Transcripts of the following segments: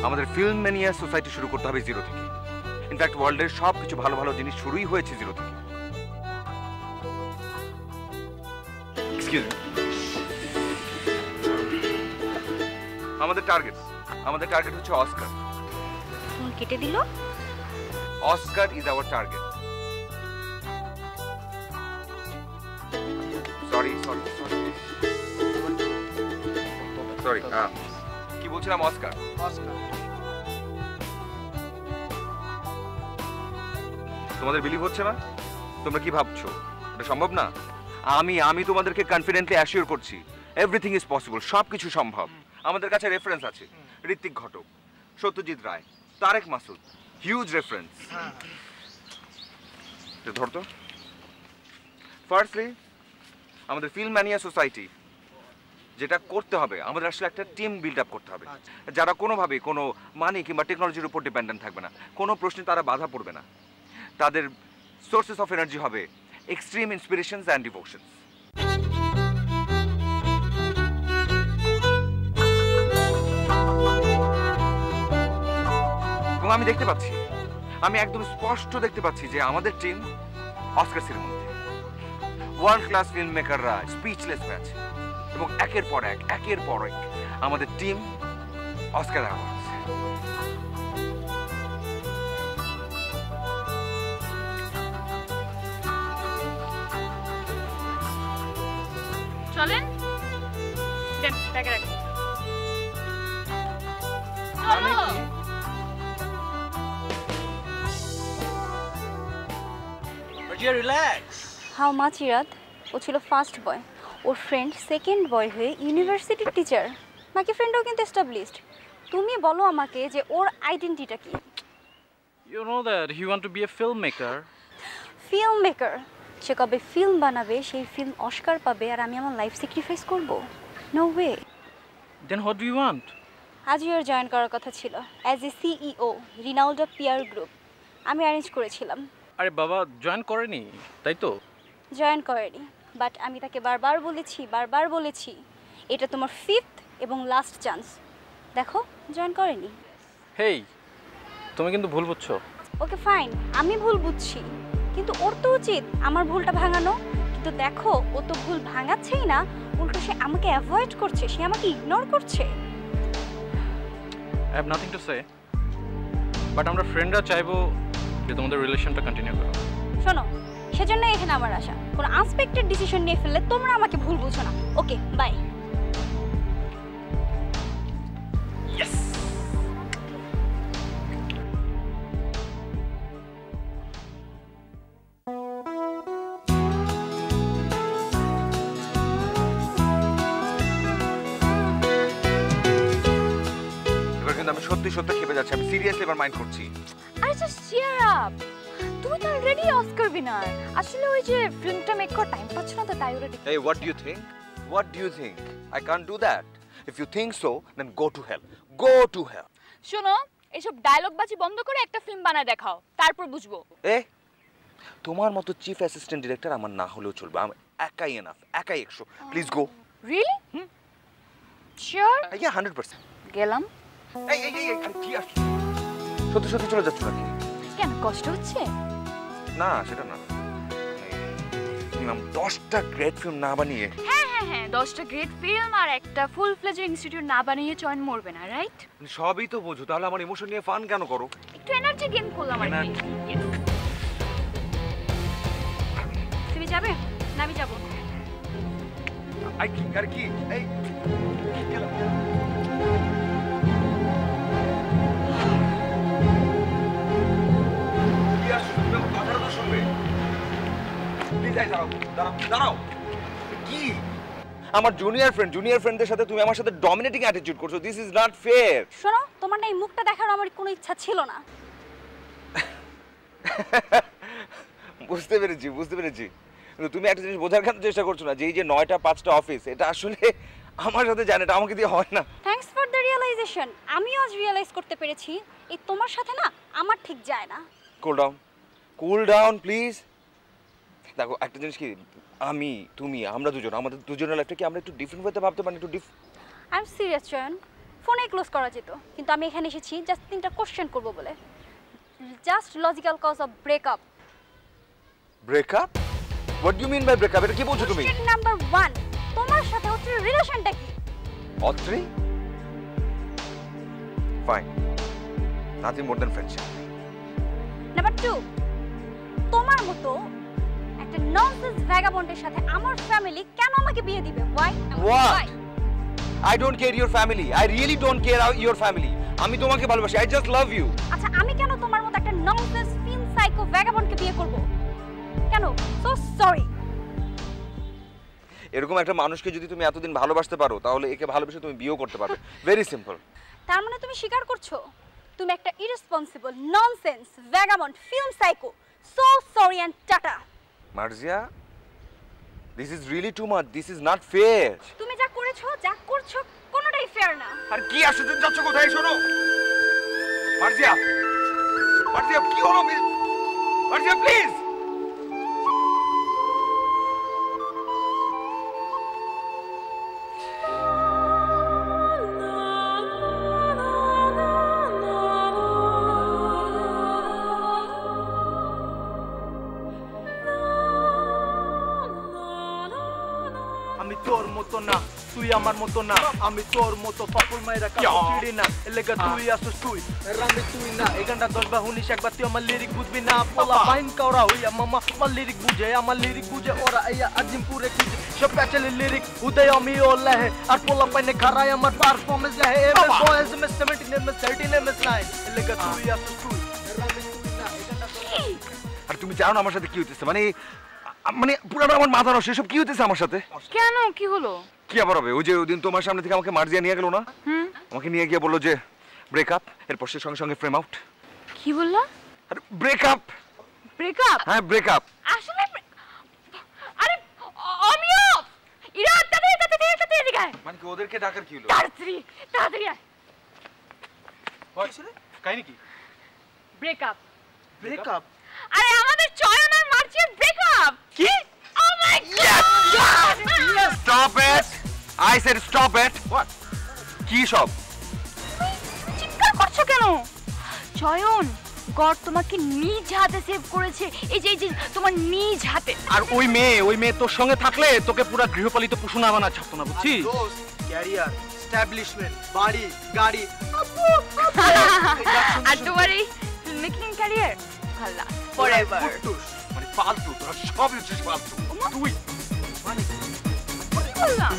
আমাদের film mania society শুরু করতে হবে জিরো থেকে। ইনফ্যাক্ট ওয়ার্ল্ডের সব কিছু ভালো ভালো জিনিস শুরুই হয়েছে জিরো থেকে। Excuse me. আমাদের টার্গেট হচ্ছে অস্কার। ফোন কেটে দিল। Oscar is our target. Sorry কি বলছিলাম? অস্কার। তোমাদের বিলিভ হচ্ছে না? তোমরা কি ভাবছো এটা সম্ভব না? আমি তোমাদেরকে কনফিডেন্টলি অ্যাসিওর করছি এভরিথিং ইজ পসিবল। সবকিছু সম্ভব। আমাদের কাছে রেফারেন্স আছে, ঋত্বিক ঘটক, সত্যজিৎ রায়, তারেক মাসুদ, হিউজ রেফারেন্স। ধরতো ফার্স্টলি আমাদের ফিল্ম ম্যানিয়া সোসাইটি যেটা করতে হবে, আমাদের আসলে একটা টিম বিল্ড আপ করতে হবে, যারা কোনোভাবে কোনো মানি কিংবা টেকনোলজির উপর ডিপেন্ডেন্ট থাকবে না, কোনো প্রশ্নে তারা বাধা পড়বে না। তাদের সোর্সেস অফ এনার্জি হবে এক্সট্রিম ইন্সপিরেশনস অ্যান্ড ডিভোশনস। এবং আমি দেখতে পাচ্ছি, আমি একদম স্পষ্ট দেখতে পাচ্ছি যে আমাদের টিম অস্কার সেরেমনিতে ওয়ার্ল্ড ক্লাস ফিল্ম মেকাররা স্পিচলেস হয়ে আছে এবং একের পর এক আমাদের টিম অস্কার অ্যাওয়ার্ডস। চলেন দেন ব্যাগে রাখুন। রিল্যাক্স। হাউ মাচ ইরাদ? ও ছিল ফার্স্ট বয়, ওর ফ্রেন্ড সেকেন্ড বয় হয়ে ইউনিভার্সিটির টিচার, বাকি ফ্রেন্ডও কিন্তু এস্টাবলিশড। তুমি বলো আমাকে যে ওর আইডেন্টিটিটা কি? You know that he want to be a filmmaker. Filmmaker. সে কবে ফিল্ম বানাবে, সেই ফিল্ম অস্কার পাবে, আর আমি আমার লাইফ স্যাক্রিফাইস করব? No way. Then what do you want? আজই ওর জয়েন করার কথা ছিল অ্যাজ এ সিইও রিনাউল্ডা পিয়ার গ্রুপ। আমি অ্যারেঞ্জ করেছিলাম। আরে বাবা জয়েন করেনি তাই তো? জয়েন করেনি, বাট আমি তাকে বারবার বলেছি এটা তোমার ফিফথ এবং লাস্ট চান্স। দেখো জয়েন করেনি। হেই, তুমি কিন্তু ভুল বুঝছো। ওকে ফাইন, আমি ভুল বুঝছি, কিন্তু ওর তো উচিত আমার ভুলটা ভাঙানো। কিন্তু দেখো ও তো ভুল ভাঙাচ্ছেই না, উল্টো সে আমাকে অ্যাভয়েড করছে, সে আমাকে ইগনোর করছে। I have nothing to say, but আমরা ফ্রেন্ডরা চাইবো যে তোমাদের রিলেশনটা কন্টিনিউ করো। শোনো, সেজন্য এখানে আমার আশা। কোনো আনএক্সপেক্টেড ডিসিশন নিয়ে ফেললে তোমরা আমাকে ভুল বুঝো না। Okay bye. ইয়েস। এবার কিন্তু আমি সত্যি খেপে যাচ্ছি। আমি সিরিয়াসলি এবার মাইন্ড করছি। আরে জাস্ট চিয়ার আপ। তুমি তো অলরেডি অস্কার উইনার। আসলে ওই যে ফিল্মটা মেক করার টাইম পাচ্ছ না, তো তাই ওরা Hey, what do you think? I can't do that. If you think so, then go to hell. Go to hell. শোনো, এইসব ডায়লগ বাজি বন্ধ করে একটা ফিল্ম বানায় দেখাও, তারপর বুঝবো। তোমার মতো চিফ অ্যাসিস্ট্যান্ট ডিরেক্টর আমার না হলেও চলবে। আমি একাই এনাফ, একাই 100। Please go. Really? Sure? Yeah, 100%. গেলাম। এই কি আসছে? সত্যি চলে যাচ্ছ নাকি? কেন, কষ্ট হচ্ছে? না, সেটা না। মিনিমাম 10টা গ্রেট ফিল্ম না বানিয়ে। হ্যাঁ 10টা গ্রেট ফিল্ম আর একটা ফুল ফ্লেজড ইনস্টিটিউট না বানিয়ে চয়ন মরবে না, রাইট? সবই তো বোঝো, তাহলে আমার ইমোশন নিয়ে ফান কেন করো? একটু এনার্জি গেইন করলাম আর কি। তুমি যাবে না? আমি যাব। আর কি এই গেলাম। দাঁড়াও। কি আমার জুনিয়র ফ্রেন্ডদের সাথে তুমি আমার সাথে ডমিনেটিং অ্যাটিটিউড করছো? This is not fair. শোনো, তোমার না এই মুখটা দেখার আমার কোনো ইচ্ছা ছিল না। বুঝতে পেরেছি কিন্তু তুমি একটা জিনিস বোঝার কেন চেষ্টা করছো না যে এই যে 9টা 5টা অফিস, এটা আসলে আমার সাথে জানে, এটা আমাকে দিয়ে হয় না। Thanks for the realisation. আমিও আজ রিয়েলাইজ করতে পেরেছি এই তোমার সাথে না আমার ঠিক যায় না। Cool down please. দেখো একটা জিনিস কি, তুমি আমরা দুজন, আমাদের দুজনের লাইফটা কি আমরা একটু ডিফারেন্ট ওয়েতে ভাবতে পারি? আই এম সিরিয়াস চয়ন। ফোনে ক্লোজ করা যেত, কিন্তু আমি এখানে এসেছি জাস্ট 3টা কোশ্চেন করব বলে। Just logical cause of breakup. Breakup? What do you mean by breakup? এটা কি বলছো তুমি? কোশ্চেন নাম্বার 1, তোমার সাথে অত্রির রিলেশনটা কি? Atri? Fine, nothing more than friendship. Number 2, তোমার মতো একটা ননসেন্স ভ্যাগাবন্ডের সাথে আমার ফ্যামিলি কেন আমাকে বিয়ে দিবে? Why? What? I don't care your family. I really don't care your family. আমি তোমাকে ভালোবাসি। I just love you. আচ্ছা, আমি কেন তোমার মতো একটা ননসেন্স ফিন সাইকো ভ্যাগাবন্ডকে বিয়ে করব? কেন? So sorry. এরকম একটা মানুষকে যদি তুমি এতদিন ভালোবাসতে পারো তাহলে একে ভালোবেসে তুমি বিয়েও করতে পারবে। Very simple. তার মানে তুমি স্বীকার করছো তুমি একটা irresponsible nonsense vagabond film psycho. So sorry and tata. Marzia, this is really too much. This is not fair. তুমি যা করেছো, যা করছো কোনোটাই ফেয়ার না। আর কি আসছে? তুমি যাচ্ছ কোথায়? শোনো মার্জিয়া, মার্জিয়া কি হলো? মার্জিয়া প্লিজ। আমি তোর মতো না, তুই আমার মতো না, আমি তোর মতো পাপুল মাইরা কাপড় ছিড়ি না, এলাকা তুই আসস তুই রামে তুই না, এই গানটা 10 বা 19 একবার তুই আমার লিরিক বুঝবি না, পোলা বাইন কাওরা হইয়া মামা আমার লিরিক বুঝে ওরা আইয়া আজিমপুরে খুঁজে সব প্যাচেলে লিরিক উদয় আমি ওলা হে আর পোলা পাইনে খারায় আমার পারফরম্যান্স হে MS boys MS 17 MS 13 MS 9 এলাকা তুই আসস তুই রামে তুই না, এই গানটা আর তুমি জানো না আমার সাথে কি হইতেছে? মানে পুরো আমার মাথা নষ্ট। এসব কি হইতেছে আমার সাথে? কেন, কি হলো? কি আবার হবে? ওই যে ওই দিন তোমার সামনে থেকে আমাকে মার্জিয়া নিয়ে গেল না, আমাকে নিয়ে গিয়ে বললো যে ব্রেকআপ, এরপর সে সঙ্গে সঙ্গে ফ্রেম আউট। কি বললা? আরে ব্রেকআপ। ব্রেকআপ? হ্যাঁ ব্রেকআপ। আসলে আরে আমিও ইরা তাতে এদিকে আয়। মানে কি ওদেরকে ডাকার কি হলো? তাড়াতাড়ি আয়। কাহিনী কি? ব্রেকআপ। ব্রেকআপ? আরে আমাদের চয়ন আর মার্চিয়ার ব্রেকআপ। কি? ও মাই god! Stop it! I said stop it. What? কি সব? চিৎকার করছো কেন? চয়ন গড তোমাকে নিজ হাতে সেভ করেছে, এই যে তোমার নিজ হাতে। আর ওই মেয়ে তোর সঙ্গে থাকলে তোকে পুরো গৃহপালিত পশু না বানা ছাড়তো না, বুঝছিস? ক্যারিয়ার, এস্টাবলিশমেন্ট, বাড়ি, গাড়ি, আর তোমার এই ফিল্ম মেকিং ক্যারিয়ার আল্লাহ ফরএভার। মানে ফালতু, তোরা সব হচ্ছিস ফালতু। তুই মানে কি বললাম?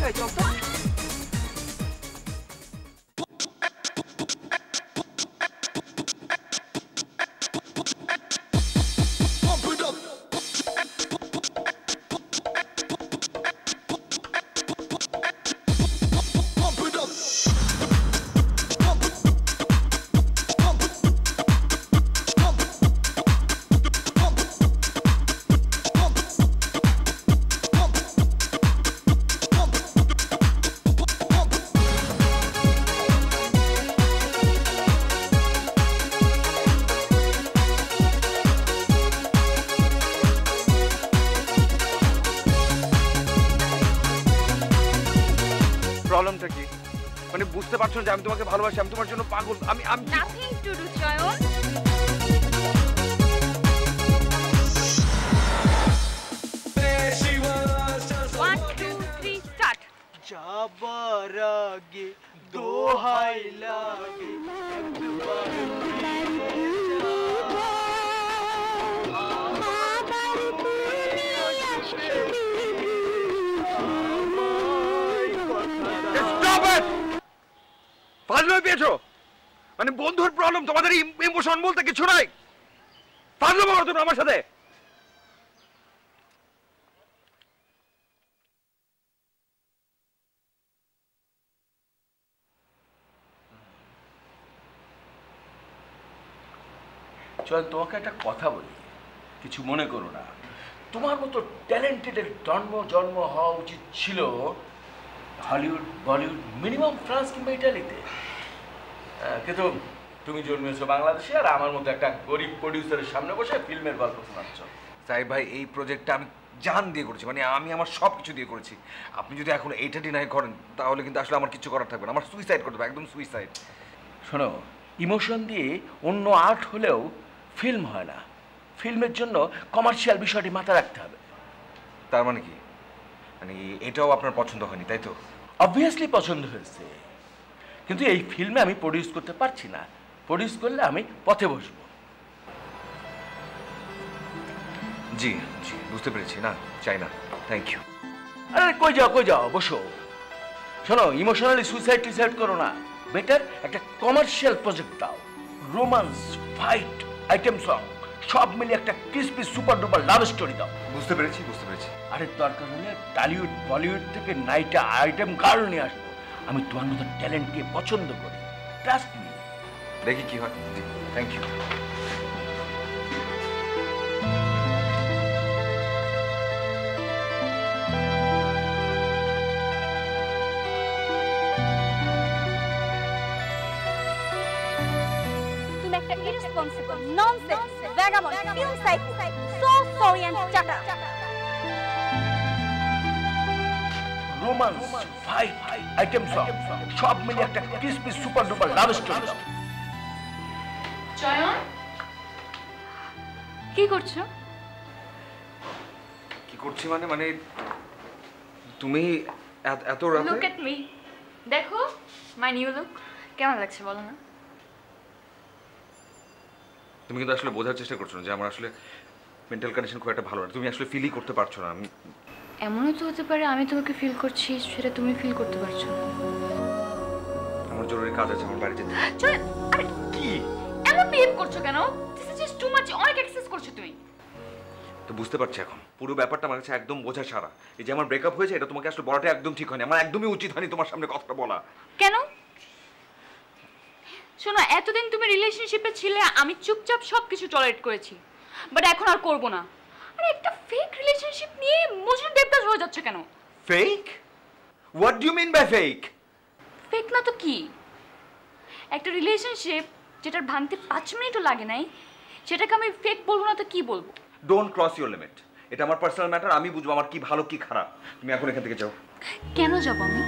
এই চল তো। প্রবলেমটা কি? মানে বুঝতে পারছো না যে আমি তোমাকে ভালোবাসি, আমি তোমার জন্য পাগল। আমি নাথিং টু ডু চয়ন। One, two, three, start. যাবার আগে দোহাই লাগে একবার ফাজলামি পেয়েছো? মানে বন্ধুর প্রবলেম, তোমাদের ইমোশন বলতে কিছু নাই। ফাজলামি করো তোমরা আমার সাথে। চল তোমাকে একটা কথা বলি, কিছু মনে করো না। তোমার মতো ট্যালেন্টেডের জন্ম হওয়া উচিত ছিল হলিউড, বলিউড, মিনিমাম ফ্রান্স কিংবা ইটালিতে। কিন্তু তুমি জন্মেছো বাংলাদেশে আর আমার মতো একটা গরিব প্রডিউসারের সামনে বসে ফিল্মের গল্প শোনাচ্ছ। সাহেব ভাই, এই প্রজেক্টটা আমি জান দিয়ে করেছি, মানে আমি আমার সব কিছু দিয়ে করেছি। আপনি যদি এখন এইটা ডিনাই করেন তাহলে কিন্তু আসলে আমার কিছু করার থাকবে না, আমার সুইসাইড করতে হবে, একদম সুইসাইড। শোনো, ইমোশন দিয়ে অন্য আর্ট হলেও ফিল্ম হয় না। ফিল্মের জন্য কমার্শিয়াল বিষয়টি মাথায় রাখতে হবে। তার মানে কি, মানে এটাও আপনার পছন্দ হয়নি তাই তো? অবভিয়াসলি পছন্দ হয়েছে, কিন্তু এই ফিল্মে আমি প্রডিউস করতে পারছি না। প্রডিউস করলে আমি পথে বসবো। জি জি বুঝতে পেরেছি, না চাই না, থ্যাংক ইউ। আরে কই যাও, বসো। শোনো, ইমোশনালি সুইসাইড টুইসাইড করো না, বেটার একটা কমার্শিয়াল প্রজেক্ট দাও। রোমান্স, ফাইট, আইটেম সং সব মিলে একটা crispy super duper love story দাও। বুঝতে পেরেছি। আরে দরকার হলে টলিউড বলিউড থেকে নাইটা আইটেম গার্ল নিয়ে আসবো। আমি তোমার মতো ট্যালেন্টকে পছন্দ করি, ট্রাস্ট মি। দেখি কি হয়। জি থ্যাংক ইউ। তুমি একটা irresponsible nonsense vagabond film psycho, so sorry and tata. Romance, fight, item song সব মিলে একটা crispy super duper love story দাও। চয়ন, কি করছো? কি করছি মানে মানে তুমি এত রাতে? লুক এট মি, দেখো মাই নিউ লুক। কেমন লাগছে বলো না? তুমি কিন্তু আসলে বোঝার চেষ্টা করছো না যে আমার আসলে মেন্টাল কন্ডিশন খুব একটা ভালো না। তুমি আসলে ফিলই করতে পারছো না। আমি এমনও তো হতে পারে আমি তোমাকে ফিল করছি, সেটা তুমি ফিল করতে পারছো না। আমার জরুরি কাজ আছে, আমার বাড়ি যেতে। চয়ন, আরে কি এমন বিহেভ করছো কেন? This is just too much, অনেক এক্সেস করছো তুমি। তো বুঝতে পারছি এখন পুরো ব্যাপারটা আমার কাছে একদম বোঝা সারা। এই যে আমার ব্রেকআপ হয়েছে এটা তোমাকে আসলে বলাটা একদম ঠিক হয়নি, আমার একদমই উচিত হয়নি তোমার সামনে কথাটা বলা। কেন? শোনো, এতদিন তুমি রিলেশনশিপে ছিলে, আমি চুপচাপ সবকিছু টলারেট করেছি, বাট এখন আর করব না। আরে একটা ফেক রিলেশনশিপ নিয়ে মজনু দেবদাস হয়ে যাচ্ছে কেন? Fake? What do you mean by fake? Fake না তো কি? একটা রিলেশনশিপ যেটার ভাঙতে 5 মিনিটও লাগে নাই, সেটাকে আমি ফেক বলবো না তো কি বলবো? Don't cross your limit. এটা আমার পার্সোনাল ম্যাটার, আমি বুঝবো আমার কি ভালো কি খারাপ। তুমি এখন এখান থেকে যাও। কেন যাব আমি?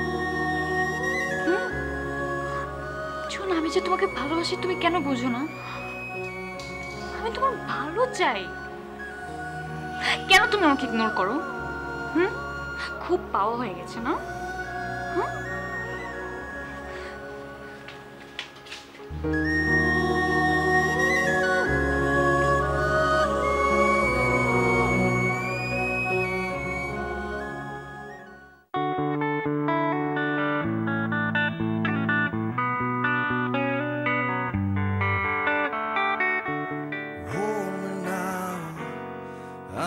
শোনো, আমি যে তোমাকে ভালোবাসি তুমি কেন বোঝো না? আমি তোমার ভালো চাই। কেন তুমি আমাকে ইগনোর করো? খুব পাওয়া হয়ে গেছে না?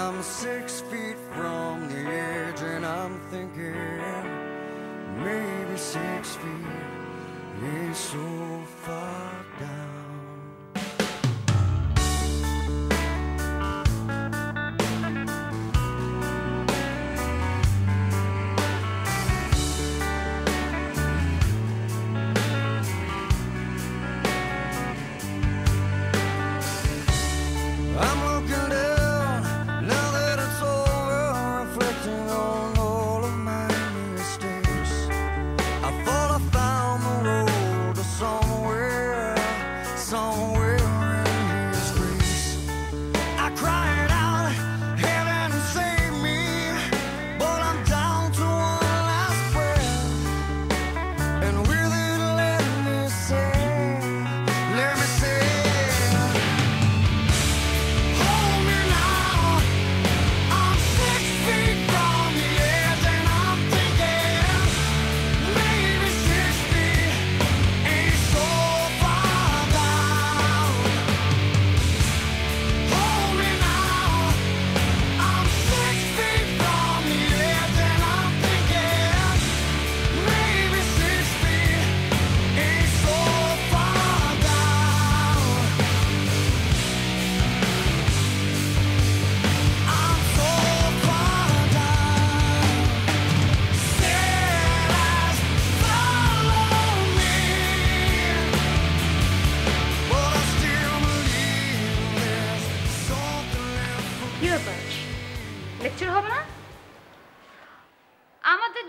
I'm 6 feet from the edge and I'm thinking maybe 6 feet is so far down. I'm looking down now that it's over, reflecting on all of my mistakes. I thought I found the road to somewhere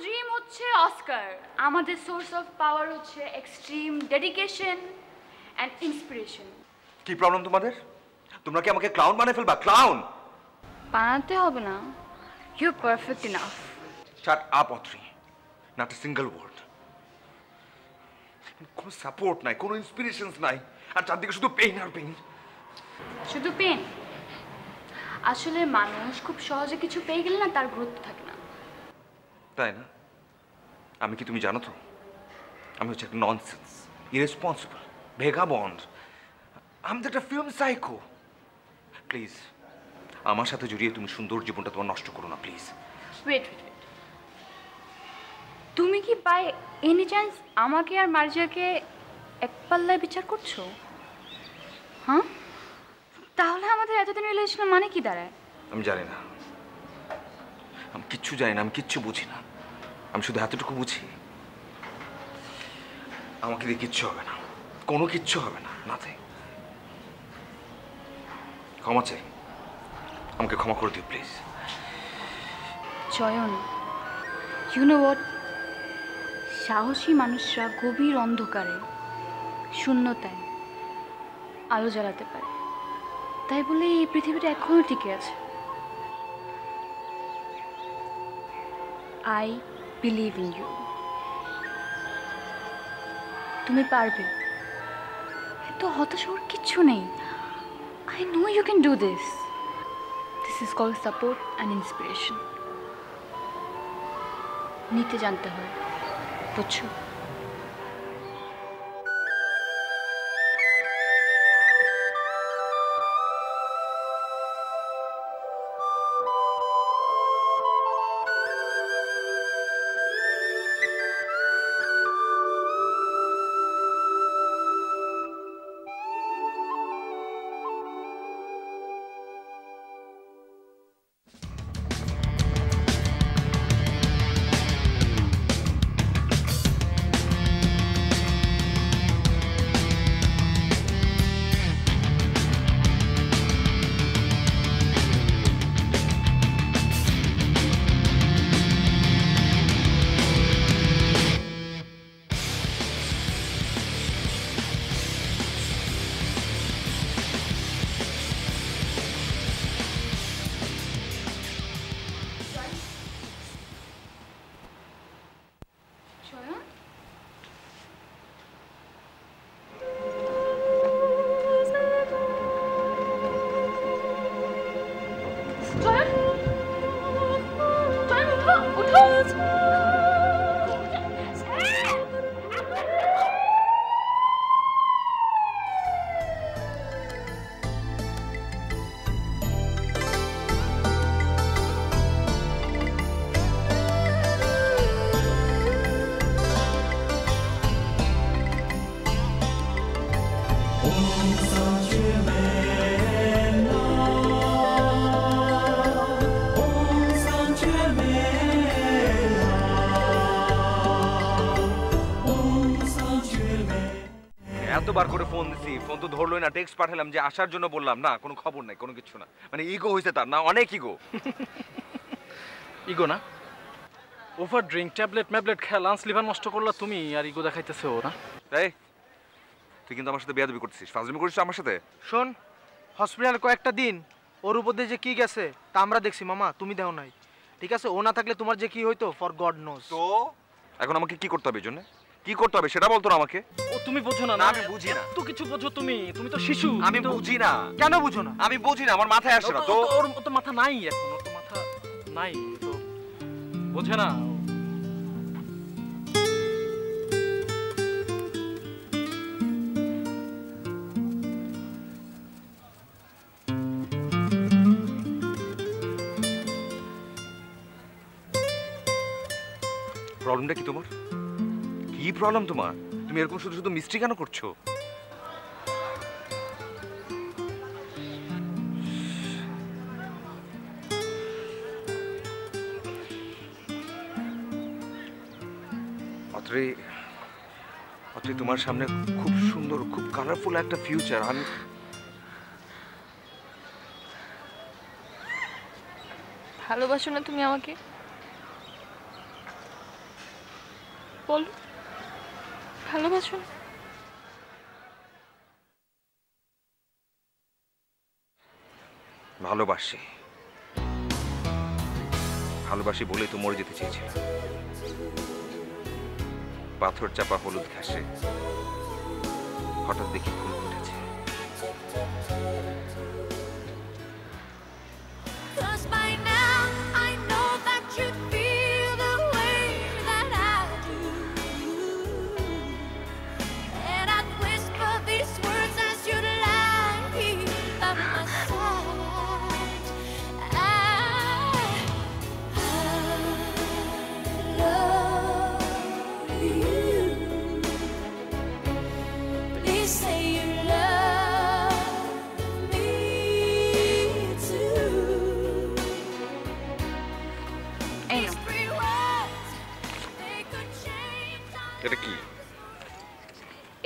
dream হচ্ছে Oscar, আমাদের source of power হচ্ছে extreme dedication and inspiration. কি problem তোমাদের? তোমরা কি আমাকে clown বানায় ফেলবা? ক্লাউন বানাতে হবে না, you perfect enough. Shut up অথ্রি, নট এ সিঙ্গেল ওয়ার্ড। কোনো সাপোর্ট নাই, কোনো ইন্সপিরেশনস নাই, আর চারদিকে শুধু পেইন আর পেইন। শুধু পেন? আসলে মানুষ খুব সহজে কিছু পেয়ে গেলে না তার গুরুত্ব থাকে না। তাই না? আমি কি তুমি জানো তো আমি হচ্ছে একটা ননসেন্স, ইরেসপন্সিবল, ভেগাবন্ড। আমি তো একটা ফিল্ম সাইকো। প্লিজ আমার সাথে জড়িয়ে তুমি সুন্দর জীবনটা তোমার নষ্ট করো না প্লিজ। ওয়েট, তুমি কি বাই এনি চান্স আমাকে আর মার্জিয়াকে এক পাল্লায় বিচার করছো? হ্যাঁ, তাহলে আমাদের এতদিন রিলেশনের মানে কি দাঁড়ায়? আমি জানি না, আমি কিচ্ছু জানি না, আমি কিচ্ছু বুঝি না। আমি শুধু এতটুকু বুঝি, আমাকে দিয়ে কিচ্ছু হবে না, কোনো কিচ্ছু হবে না, নাথিং। ক্ষমা চাই, আমাকে ক্ষমা করে দিও প্লিজ। চয়ন, ইউ নো হোয়াট, সাহসী মানুষরা গভীর অন্ধকারে, শূন্যতায় আলো জ্বালাতে পারে, তাই বলে এই পৃথিবীটা এখনো টিকে আছে। I believe in you. তুমি পারবে, এত হতাশ হওয়ার কিচ্ছু নেই। I know you can do this. This is called support and inspiration. নিতে জানতে হয়, বুঝছো? এতবার করে ফোন দিছি, ফোন তো ধরলোই না। টেক্সট পাঠালাম যে আসার জন্য, বললাম না, কোনো খবর নাই, কোনো কিছু না। মানে ইগো হয়েছে তার, না অনেক ইগো। ইগো না, ওভার ড্রিঙ্ক, ট্যাবলেট ম্যাবলেট খেয়া লাঞ্চ লিভার নষ্ট করলা তুমি, আর ইগো দেখাইতেছে ও না? এই তুই কিন্তু আমার সাথে বেয়াদবি করছিস, ফাজলামি করিস আমার সাথে। শোন, হসপিটালে কয়েকটা দিন ওর উপর দিয়ে যে কি গেছে তা আমরা দেখছি মামা, তুমি দেখো নাই। ঠিক আছে, ও না থাকলে তোমার যে কি হইতো ফর গড নোজ। তো এখন আমাকে কি করতে হবে, এই জন্য কি করতে হবে সেটা বলতো না আমাকে। ও তুমি বোঝো না? না, আমি বুঝি না। তো কিছু বোঝো তুমি, তুমি তো শিশু। আমি বুঝি না। কেন বুঝো না? আমি বুঝি না, আমার মাথায় আসে না। তো ওর তো মাথা নাই এখন, ওর তো মাথা নাই, তো বোঝে না। প্রবলেমটা কি তোমার? কি প্রবলেম তোমার? তুমি এরকম শুধু শুধু মিস্ট্রি কেন করছো? অত্রি, তোমার সামনে খুব সুন্দর, খুব কালারফুল একটা ফিউচার। আমি ভালোবাসো না তুমি আমাকে? বলো, ভালোবাসো? ভালোবাসি, ভালোবাসি বলে তো মরে যেতে চেয়েছিলাম। পাথর চাপা হলুদ ঘাসে হঠাৎ দেখি ফুল ফুটেছে। Cause by now I know that you feel the way that I do, and I'd whisper these words as you'd lie by my side. I love you. Please say you love me too. এই These now. three words, they could change our এটা কি?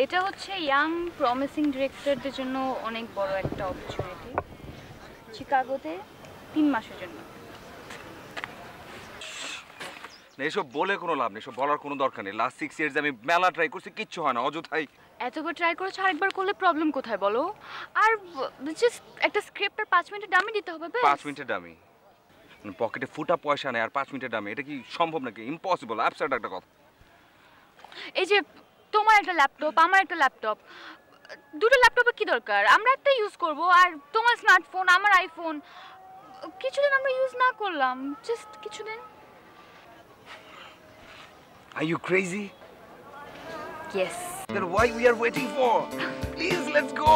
এটা হচ্ছে young promising ডিরেক্টরদের জন্য অনেক বড় একটা opportunity, চিকাগোতে 3 মাসের জন্য। না, এসব বলে কোনো লাভ নেই, এসব বলার কোনো দরকার নেই। লাস্ট 6 ইয়ার্স আমি মেলা ট্রাই করছি, কিচ্ছু হয় না, অযথাই। এতবার ট্রাই করেছো, আরেকবার করলে প্রবলেম কোথায় বলো? আর জাস্ট একটা স্ক্রিপ্টের 5 মিনিটের দামই দিতে হবে। 5 মিনিটের দামি, পকেটে ফুটা পয়সা নেই আর 5 মিনিটের দামে, এটা কি সম্ভব নাকি? ইম্পসিবল, অ্যাবসার্ড একটা কথা। এই যে তোমার একটা ল্যাপটপ, আমার একটা ল্যাপটপ, দুটো ল্যাপটপের কি দরকার? আমরা একটা ইউজ করব, আর তোমার স্মার্টফোন, আমার আইফোন, কিছুদিন আমরা ইউজ না করলাম, জাস্ট কিছুদিন। Are you crazy? Yes. Then why we are waiting for? Please, let's go.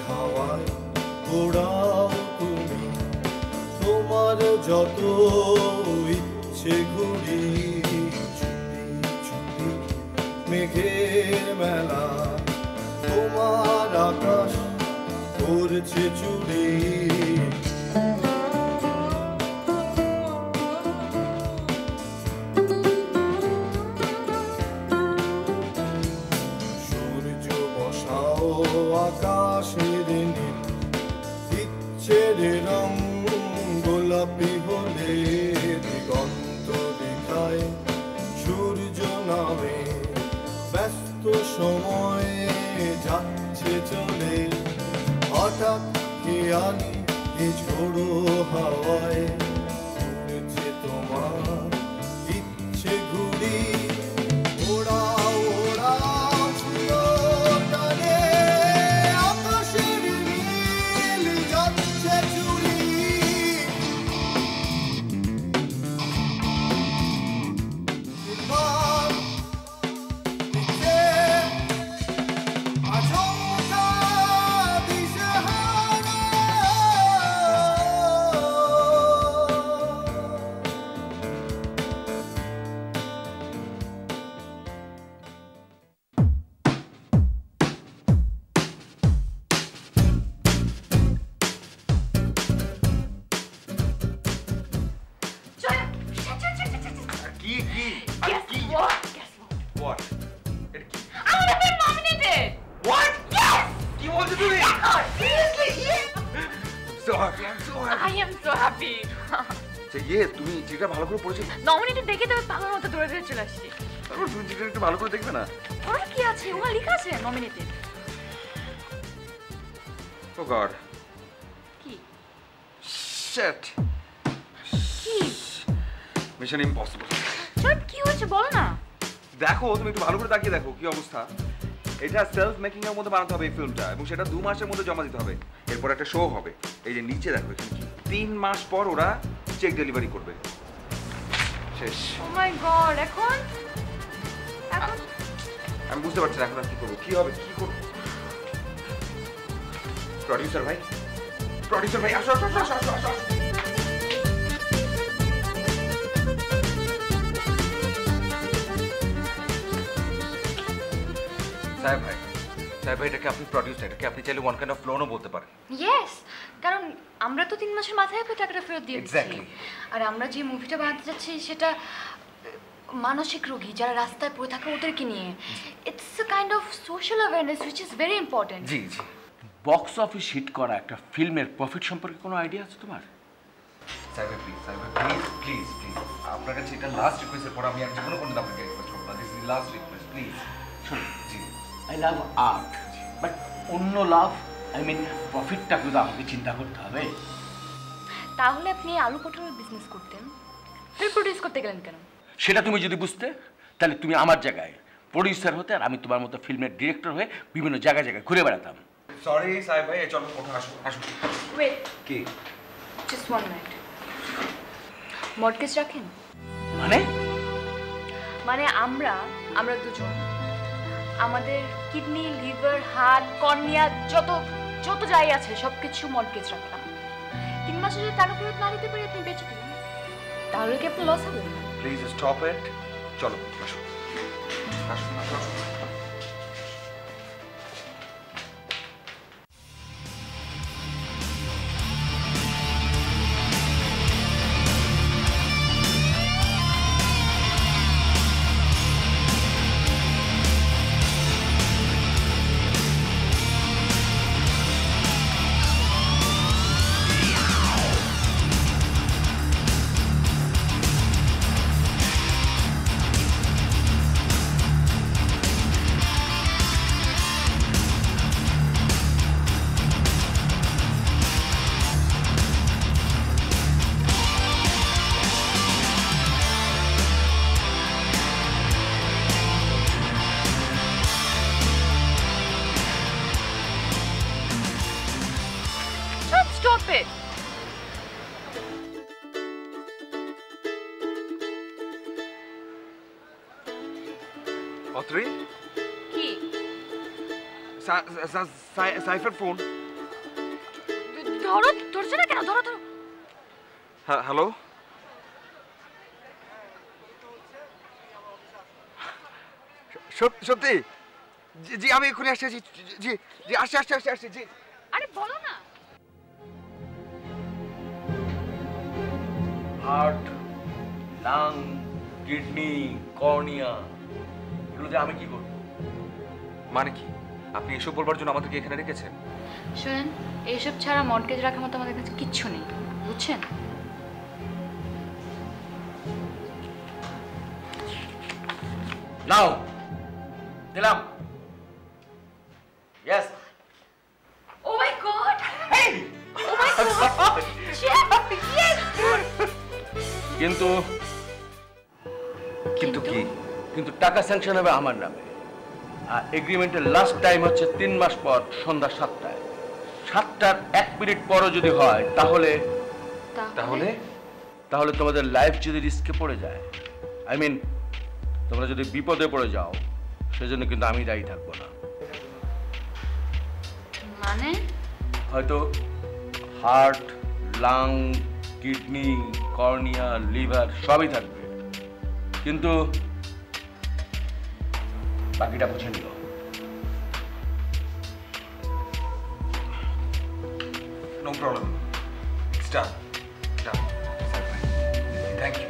হাওয়ায় ওড়াও তুমি তোমার যত ইচ্ছে ঘুরি, ছুটি ছুটি মেঘের মেলা, তোমার আকাশ করছে চুরি। সূর্য বসাও আকাশের নীল, ইচ্ছের রং গোলাপি হলে দিগন্ত দেখায় সূর্য নামে। ব্যস্ত সময়ে যাচ্ছে চলে, হঠাৎ খেয়ালি এ ঝোড়ো হাওয়ায় ঘুরছে তোমার ইচ্ছে ঘুরি। ওড়াও ওড়াও চিরটানে আকাশের নীল যাচ্ছে চুরি। এবার পিছে আচমকা দিশেহারা। কি কি কি? What? এটা কি? What? কি বলছো তুমি? So happy, I'm so happy. I am so happy. আচ্ছা, তুমি চিঠিটা ভালো করে পড়েছো? নমিনেটেড দেখে তো পাগলের মতো দৌড়ে দৌড়ে চলে আসছি। তারপর তুমি চিঠিটা একটু ভালো করে দেখবে না? ওর কি আছে? ওখানে লেখা আছে নমিনেটেড। Oh God. কি? Shit. কি? Mission impossible. সব কি হয়েছে বলো না। দেখো, তুমি একটু ভালো করে তাকিয়ে দেখো কি অবস্থা। এটা সেলফ মেকিং এর মধ্যে বানাতে হবে এই ফিল্মটা, এবং সেটা 2 মাসের মধ্যে জমা দিতে হবে। এরপর একটা শো হবে। এই যে নিচে দেখো, এখানে কি 3 মাস পর ওরা চেক ডেলিভারি করবে। শেষ। ও মাই গড, এখন আমি বুঝতে পারছি না এখন আর কি করবো, কি হবে, কি করবো। প্রডিউসার ভাই, আসো আসো আসো আসো আসো আসো। সাহেব ভাই, সাহেব ভাই, এটাকে আপনি প্রডিউস, এটাকে আপনি চাইলে ওয়ান কাইন্ড অফ লোনও বলতে পারেন। ইয়েস, কারণ আমরা তো 3 মাসের মাথায় আপনার টাকাটা ফেরত দিয়ে দিচ্ছি। Exactly. আর আমরা যে মুভিটা বানাতে যাচ্ছি সেটা মানসিক রোগী যারা রাস্তায় পড়ে থাকে ওদেরকে নিয়ে। It's a kind of social awareness which is very important. জি জি। বক্স অফিস হিট করা একটা ফিল্মের প্রফিট সম্পর্কে কোনো আইডিয়া আছে তোমার? সাহেব ভাই, প্লিজ, সাহেব ভাই, প্লিজ প্লিজ প্লিজ, আপনার কাছে এটা লাস্ট রিকোয়েস্টের পর আমি আর জীবনে কোনো আপনাকে রিকোয়েস্ট করবো না। This is last request, please. শোনো, জি, আই লাভ আর্ট, বাট অন্য লাভ, আই মিন প্রফিটটা কিন্তু আমাকে চিন্তা করতে হবে। তাহলে আপনি আলু পটলের বিজনেস করতেন, ফিল্ম প্রডিউস করতে গেলেন কেন? সেটা তুমি যদি বুঝতে, তাহলে তুমি আমার জায়গায় প্রডিউসার হতে আর আমি তোমার মতো ফিল্মের ডিরেক্টর হয়ে বিভিন্ন জায়গায় জায়গায় ঘুরে বেড়াতাম। সরি সাহেব ভাই, চলো ওঠো, আসো আসো। ওয়েট, কি? Just 1 minute. মর্টগেজ রাখেন? মানে আমরা দুজন আমাদের কিডনি, লিভার, হার্ট, কর্নিয়া যত যাই আছে সবকিছু মর্টগেজ রাখলাম। 3 মাসে যদি টাকা ফেরত না দিতে পারি আপনি বেঁচে দিলেন, তাহলে কি আপনার লস হবে? প্লিজ স্টপ ইট, চলো আসো আসো আসো। Stop it! অত্রি, কি? সাইফের ফোন। ধরছে না কেন? ধরো। হ্যালো, সত্যি? জি আমি এক্ষুনি আসছি। জি জি, আসছি জি। আরে বলো না। হার্ট, লাং, কিডনি, কর্নিয়া, এগুলোতে আমি কি করব? মানে কি? আপনি এসব বলবার জন্য আমাদেরকে এখানে রেখেছেন? শুনেন, এইসব ছাড়া মর্টগেজ রাখার মতো আমাদের কাছে কিচ্ছু নেই, বুঝছেন? নাও দিলাম। ইয়েস। ও মাই গড! ও মাই গড! ইয়েস! কিন্তু কিন্তু কি? কিন্তু টাকা স্যাংশন হবে আমার নামে। আর এগ্রিমেন্টের লাস্ট টাইম হচ্ছে 3 মাস পর সন্ধ্যা 7টায়। 7টার 1 মিনিট পরও যদি হয় তাহলে তাহলে তোমাদের লাইফ যদি রিস্কে পড়ে যায়, আই মিন তোমরা যদি বিপদে পড়ে যাও, সেজন্য কিন্তু আমি দায়ী থাকবো না। মানে হয়তো heart, lung, kidney, cornea, liver সবই থাকবে, কিন্তু বাকিটা বুঝে নিও। No problem, start. Thank you.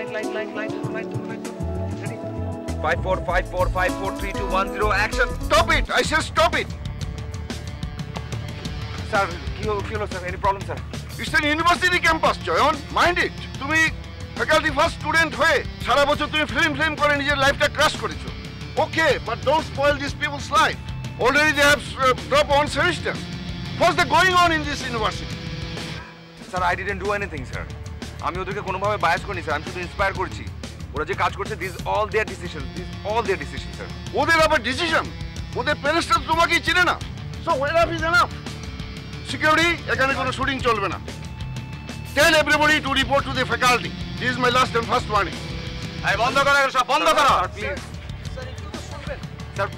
Ready? 5 4 5 4 5 4 3 2 1 0 action. Stop it! I said stop it! Sir, কি হলো sir? Any problem sir? It's an university campus, Joyon. Mind it. তুমি ফ্যাকাল্টি ফার্স্ট স্টুডেন্ট হয়ে সারা বছর তুমি ফিল্ম করে নিজের লাইফটা ক্রাশ করেছো। Okay, but don't spoil these people's life. Already they have dropped one semester. What's the going on in this university? Sir, I didn't do anything, sir. আমি ওদেরকে কোনোভাবে বায়াস করিনি স্যার, আমি শুধু ইন্সপায়ার করছি। ওরা যে কাজ করছে this all there decision, sir. ওদের আবার ডিসিশন? ওদের প্যারেন্টসরা তোমাকেই চিনে না। So enough is enough. Security, এখানে কোনো শুটিং চলবে না। Tell everybody to report to the faculty. This is my last and first warning. এই বন্ধ করো এগুলো সব, বন্ধ করো প্লিজ। স্যার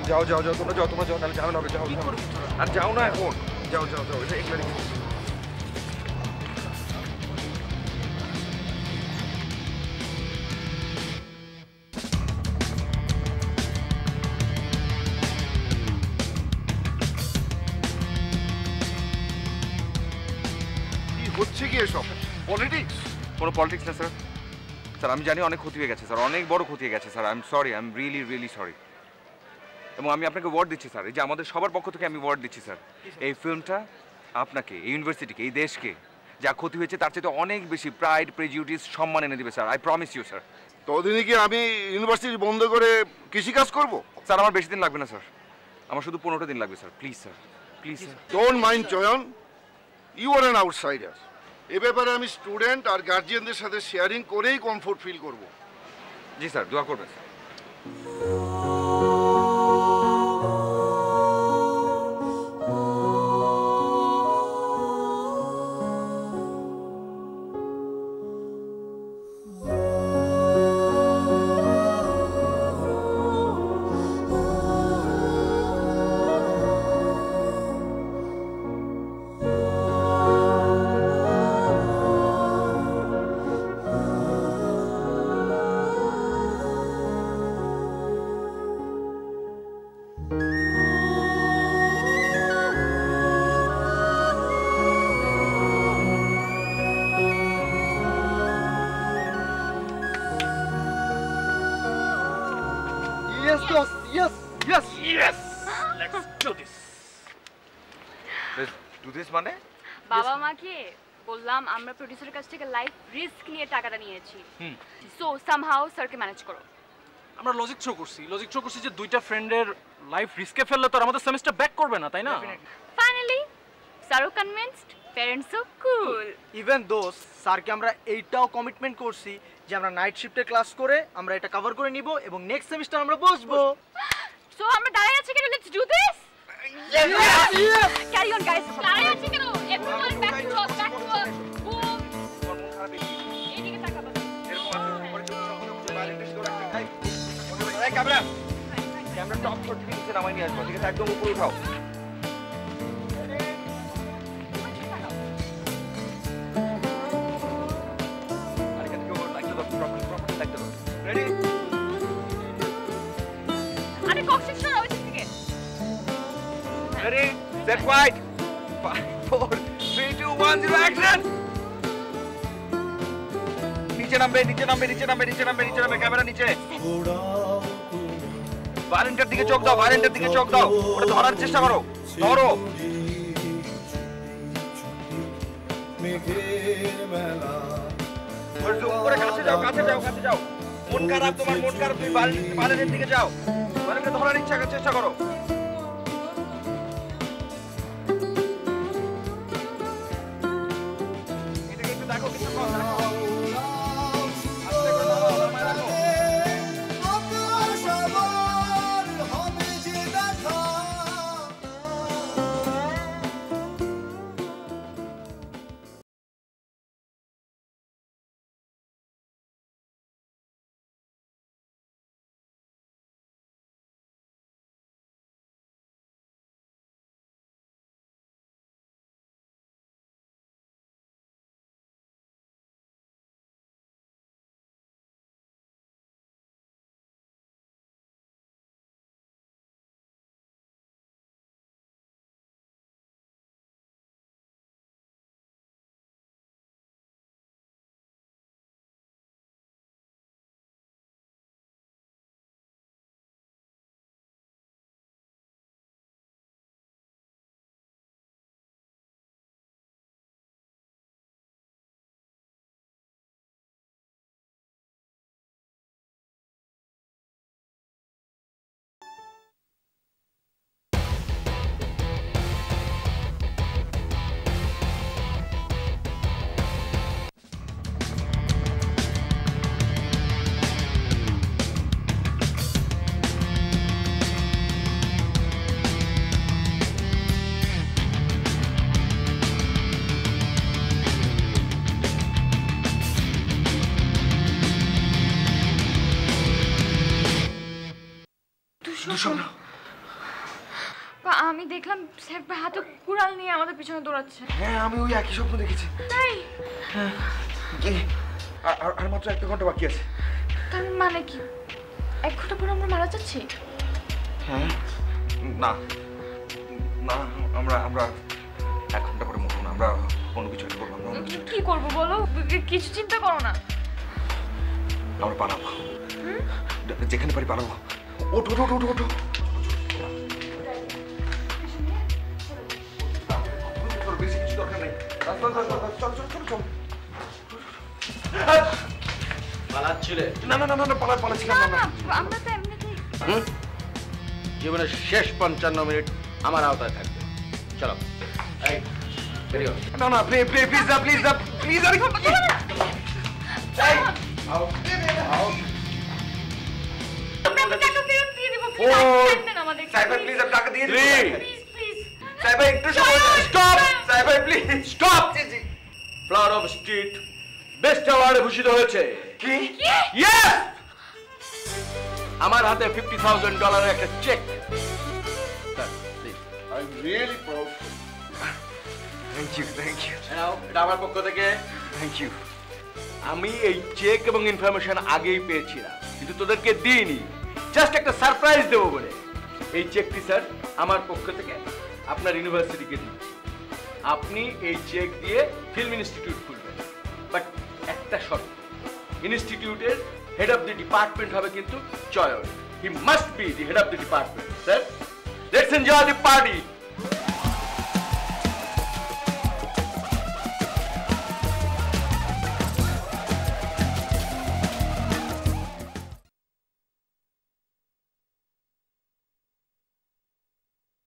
যাও তোমরা যাও তাহলে ঝামেলা হবে। যাও আর যাও না এখন, যাও এটা এগুলো রেখে কি হচ্ছে কি এসব? পলিটিক্স? কোনো পলিটিক্স না স্যার। স্যার আমি জানি অনেক ক্ষতি হয়ে গেছে স্যার, অনেক বড় ক্ষতি হয়ে গেছে sir. I am sorry, I am really sorry. এবং আমি আপনাকে ওয়ার্ড দিচ্ছি স্যার, এই যে আমাদের সবার পক্ষ থেকে আমি ওয়ার্ড দিচ্ছি স্যার, এই ফিল্মটা আপনাকে, এই ইউনিভার্সিটিকে, এই দেশকে যা ক্ষতি হয়েছে তার চেয়ে অনেক বেশি প্রাইড, প্রেজিউডিস, সম্মান এনে দেবে sir. I promise you sir. ততদিনে কি আমি ইউনিভার্সিটি বন্ধ করে কৃষিকাজ করব? স্যার আমার বেশি দিন লাগবে না স্যার, আমার শুধু 15টা দিন লাগবে sir. Please sir, please sir. Don't mind চয়ন, ইউ আর অ্যান আউটসাইডার। এ ব্যাপারে আমি স্টুডেন্ট আর গার্জিয়ানদের সাথে শেয়ারিং করেই কমফোর্ট ফিল করব। জি স্যার, দোয়া করবেন sir. Yes, boss. Yes. Let's do this. Do this মানে? বাবা মাকে বললাম আমরা প্রোডিউসারের কাছ থেকে লাইফ রিস্ক নিয়ে টাকাটা নিয়েছি, সো সামহাউ স্যারকে ম্যানেজ করো। আমরা লজিক শো করছি যে দুইটা ফ্রেন্ডের লাইফ রিস্কে ফেললে তো আর আমাদের সেমিস্টার ব্যাক করবে না, তাই না? ফাইনালি স্যারও কনভিন্সড, প্যারেন্টসও কুল। ইভেন দোস স্যারকে আমরা এইটাও কমিটমেন্ট করছি যে আমরা নাইট শিফটে ক্লাস করে আমরা এটা কভার করে নিব এবং নেক্সট সেমিস্টার আমরা বসবো। সো আমরা দাঁড়িয়ে আছি কেন? Let's do this. Carry on guys. দাঁড়িয়ে আছি কেন? Everyone back to work, back to work. Broom. এদিকে তাকাবো। এই ক্যামেরা টপ শট নিচে নামাই নিয়ে আসবো, ঠিক আছে? একদম উপরে উঠাও। Ready? আরে কক্সিস না ওই দিকে। Ready? Set wide. 5 4 3 2 1 0 action. নিচে নামবে ক্যামেরা নিচে। ভায়োলেন্টের দিকে চোখ দাও, ওটা ধরার চেষ্টা করো, ধরো। উপরে কাছে যাও। মন খারাপ, তুমি ভায়োলেন্টের দিকে যাও, ভায়োলেন্টকে ধরার চেষ্টা করো। এটাকে একটু দেখো, কিছু স্বপ্ন? আমি দেখলাম শেখ ভাই হাতে কুড়াল নিয়ে আমাদের পিছনে দৌড়াচ্ছে। হ্যাঁ আমি ওই একই স্বপ্ন দেখেছি। তাই? কি আর মাত্র 1 ঘন্টা বাকি আছে। তার মানে কি 1 ঘন্টা পর আমরা মারা যাচ্ছি? হ্যাঁ না না আমরা 1 ঘন্টা পরে মরবো না, আমরা অন্য কিছু একটা করবো। আমরা কি করবো বলো, কিছু চিন্তা করো না। আমরা পালাবো, যেখানে পারি পালাবো। ওঠো ওঠো ওঠো ওঠো। বেশি কিছু দরকার নেই, চল চল চল চল চল। পালাচ্ছিলে? না না না না পালাচ্ছিলাম না। আমরা তো এমনিতেই জীবনের শেষ 55 মিনিট আমার আওতায় থাকবে। চলো এই বেরিও। না না প্লিজ প্লিজ না প্লিজ না প্লিজ। আরে আও আও আমরা টাকা ফেরত দিয়ে দেব। সাহেব আমাদের প্লিজ আপনি টাকা দিয়ে দিন। প্লিজ প্লিজ সাহেব একটু সময় স্টপ। সাহেব please stop. Flower of street best অ্যাওয়ার্ডে ভূষিত হয়েছে। কি? ইয়েস, আমার হাতে $50,000 একটা check. I'm really proud. Thank you এটা আমার পক্ষ থেকে থ্যাংক ইউ। আমি এই চেক এবং ইনফরমেশন আগেই পেয়েছিলাম, কিন্তু তোদেরকে দিইনি, জাস্ট একটা সারপ্রাইজ দেবো বলে। এই চেকটি স্যার আমার পক্ষ থেকে আপনার ইউনিভার্সিটিকে দিচ্ছি। আপনি এই চেক দিয়ে ফিল্ম ইনস্টিটিউট খুলবেন, বাট একটা শর্ত, ইনস্টিটিউটের হেড অফ দি ডিপার্টমেন্ট হবে কিন্তু চয়ন। He must be the head of the department. Sir, let's enjoy the party.